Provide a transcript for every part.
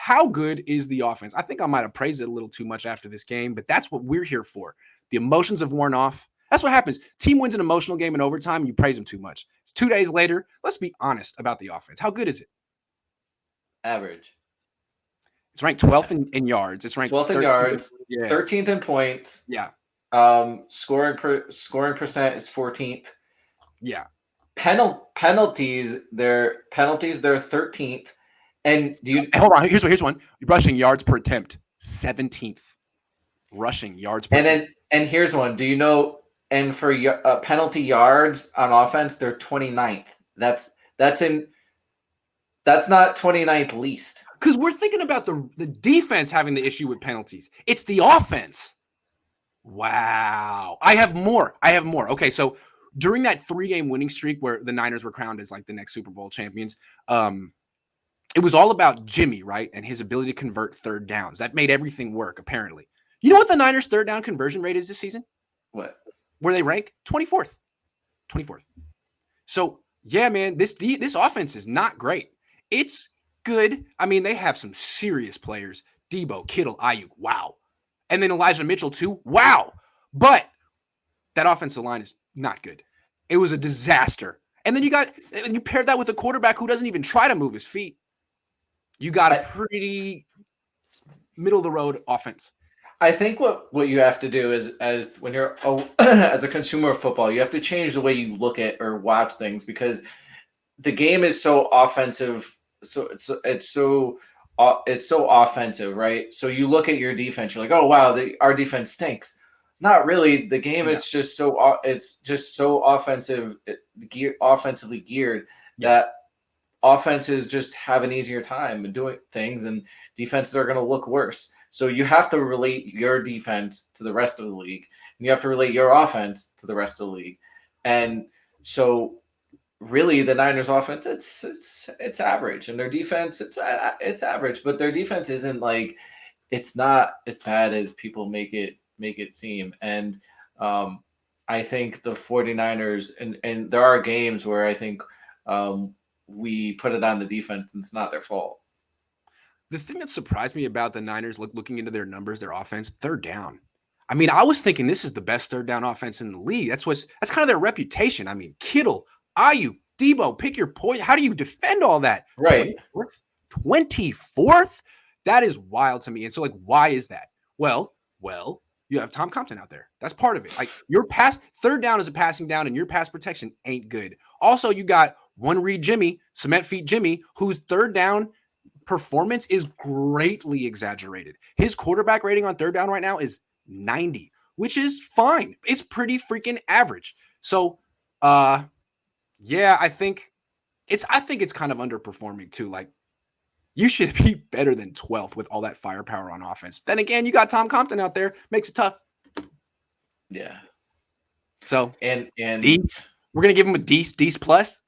how good is the offense? I think I might have praised it a little too much after this game, but that's what we're here for. The emotions have worn off. That's what happens. Team wins an emotional game in overtime, and you praise them too much. It's 2 days later. Let's be honest about the offense. How good is it? Average. It's ranked 12th in yards. It's ranked 12th in 13th. yards, Yeah. 13th in points. Yeah. Scoring percent is 14th. Yeah. Penalties, they're 13th. And hold on? Here's one. Rushing yards per attempt, 17th. Rushing yards per attempt. And here's one. Do you know? And for penalty yards on offense, they're 29th. That's not 29th least. Because we're thinking about the defense having the issue with penalties. It's the offense. Wow. I have more. Okay, so during that 3-game winning streak where the Niners were crowned as like the next Super Bowl champions, it was all about Jimmy, right? And his ability to convert third downs. That made everything work, apparently. You know what the Niners' third down conversion rate is this season? What? Where they rank? 24th. 24th. So, yeah, man, this offense is not great. It's good. I mean, they have some serious players. Debo, Kittle, Ayuk, wow. And then Elijah Mitchell, too, wow. But that offensive line is not good. It was a disaster. And then you paired that with a quarterback who doesn't even try to move his feet. You got a pretty middle-of-the-road offense. I think what you have to do is, as when you're as a consumer of football, you have to change the way you look at or watch things, because the game is so offensive. So it's so offensive, right? So you look at your defense, you're like, oh wow, our defense stinks. Not really. The game, it's just so offensively geared that offenses just have an easier time doing things, and defenses are going to look worse. So you have to relate your defense to the rest of the league, and you have to relate your offense to the rest of the league. And so really the Niners offense, it's average, and their defense, it's average, but their defense isn't like, it's not as bad as people make it seem. And I think the 49ers, and there are games where I think we put it on the defense and it's not their fault. The thing that surprised me about the Niners, looking into their numbers, their offense, third down. I mean, I was thinking this is the best third down offense in the league. That's kind of their reputation. I mean, Kittle, Ayuk, Debo, pick your point. How do you defend all that? Right. 24th? That is wild to me. And so, like, why is that? Well, you have Tom Compton out there. That's part of it. Like, your third down is a passing down, and your pass protection ain't good. Also, you got one read Jimmy, cement feet Jimmy, whose third down performance is greatly exaggerated. His quarterback rating on third down right now is 90, which is fine. It's pretty freaking average. So, yeah, I think it's kind of underperforming too. Like, you should be better than 12th with all that firepower on offense. Then again, you got Tom Compton out there, makes it tough. Yeah. So, and D's, we're gonna give him a D plus.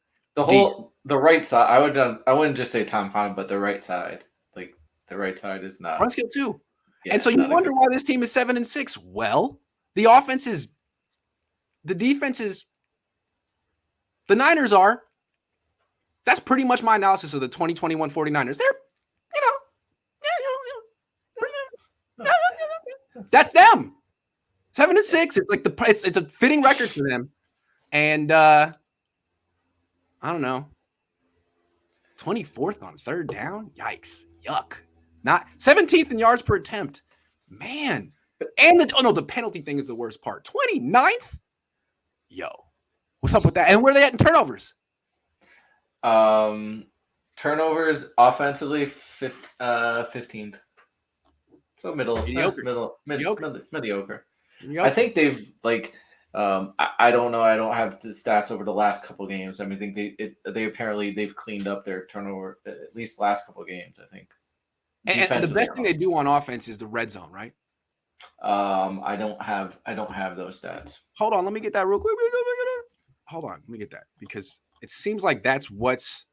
The right side. I wouldn't just say Tom Compton, but the right side. Like, the right side is not run skill too. Yeah, and so you wonder why this team is 7-6. Well, the defense is, the Niners are. That's pretty much my analysis of the 2021 49ers. They're, that's them. 7-6. It's like it's a fitting record for them. And I don't know. 24th on third down. Yikes. Yuck. Not 17th in yards per attempt. Man. And the penalty thing is the worst part. 29th? Yo. What's up with that? And where are they at in turnovers? Turnovers offensively 15th. So mediocre. I think they've I don't know. I don't have the stats over the last couple of games. I mean, I think they apparently they've cleaned up their turnover at least the last couple of games, I think. And the best thing they do on offense is the red zone, right? I don't have those stats. Hold on, let me get that real quick. Hold on, let me get that, because it seems like that's what's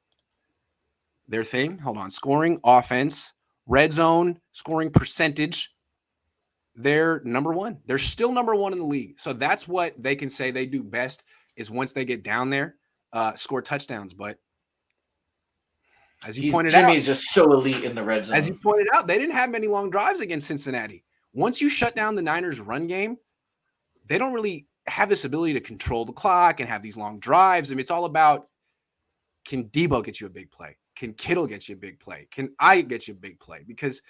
their thing. Hold on. Scoring, offense, red zone, scoring percentage. They're number one. They're still number one in the league. So that's what they can say they do best, is once they get down there, score touchdowns. But As you pointed Jimmy out, is just so elite in the red zone. as you pointed out, they didn't have many long drives against Cincinnati. Once you shut down the Niners' run game, they don't really have this ability to control the clock and have these long drives. I mean, it's all about, can Debo get you a big play? Can Kittle get you a big play? Can I get you a big play? Because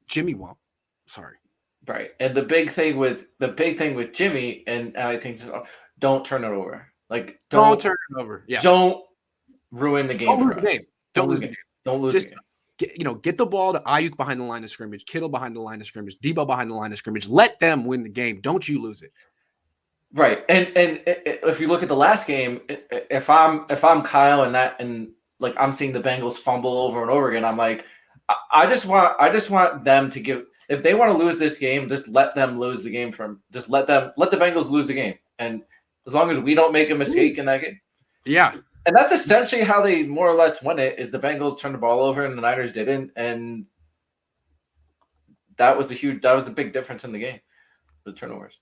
Jimmy won't. Sorry. Right. And the big thing with Jimmy, and I think just, don't turn it over. Like Don't turn it over. Yeah. Don't ruin the game Don't for lose the us. game. Don't lose the game. Don't lose Just the game. get the ball to Ayuk behind the line of scrimmage, Kittle behind the line of scrimmage, Debo behind the line of scrimmage. Let them win the game. Don't you lose it. Right. And if you look at the last game, if I'm Kyle and like I'm seeing the Bengals fumble over and over again, I'm like, I just want them to give. If they want to lose this game, just let them lose the game. Just let the Bengals lose the game, and as long as we don't make a mistake in that game, yeah. And that's essentially how they more or less won it. Is the Bengals turned the ball over and the Niners didn't, and that was a big difference in the game, the turnovers.